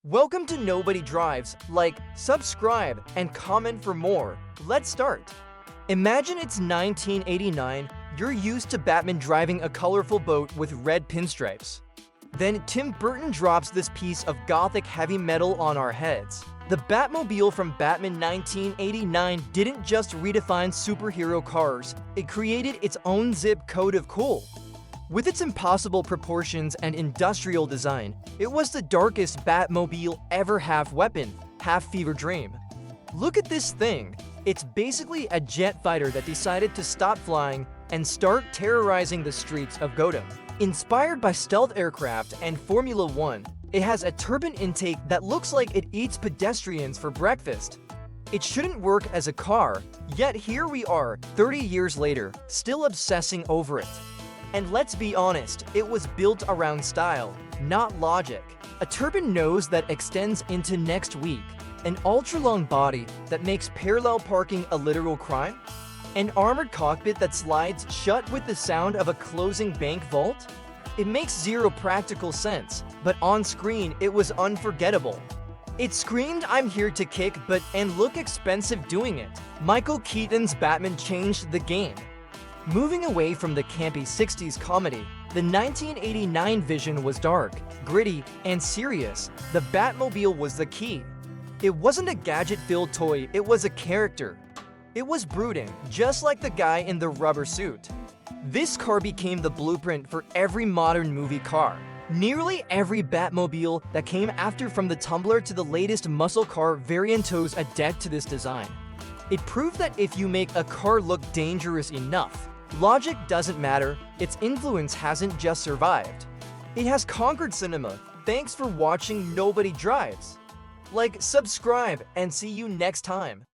Welcome to Nobody Drives. Like, subscribe, and comment for more. Let's start. Imagine it's 1989, you're used to Batman driving a colorful boat with red pinstripes. Then Tim Burton drops this piece of Gothic heavy metal on our heads. The Batmobile from Batman 1989 didn't just redefine superhero cars, it created its own zip code of cool. With its impossible proportions and industrial design, it was the darkest Batmobile ever, half weapon, half fever dream. Look at this thing. It's basically a jet fighter that decided to stop flying and start terrorizing the streets of Gotham. Inspired by stealth aircraft and Formula One, it has a turbine intake that looks like it eats pedestrians for breakfast. It shouldn't work as a car, yet here we are, 30 years later, still obsessing over it. And let's be honest, it was built around style, not logic. A turbine nose that extends into next week, an ultra-long body that makes parallel parking a literal crime, an armored cockpit that slides shut with the sound of a closing bank vault. It makes zero practical sense, but on screen it was unforgettable. It screamed, "I'm here to kick," and look expensive doing it. Michael Keaton's Batman changed the game. Moving away from the campy 60s comedy, the 1989 vision was dark, gritty, and serious. The Batmobile was the key. It wasn't a gadget-filled toy, it was a character. It was brooding, just like the guy in the rubber suit. This car became the blueprint for every modern movie car. Nearly every Batmobile that came after, from the Tumbler to the latest muscle car variant, owes a debt to this design. It proved that if you make a car look dangerous enough, logic doesn't matter. Its influence hasn't just survived. It has conquered cinema. Thanks for watching Nobody Drives. Like, subscribe, and see you next time.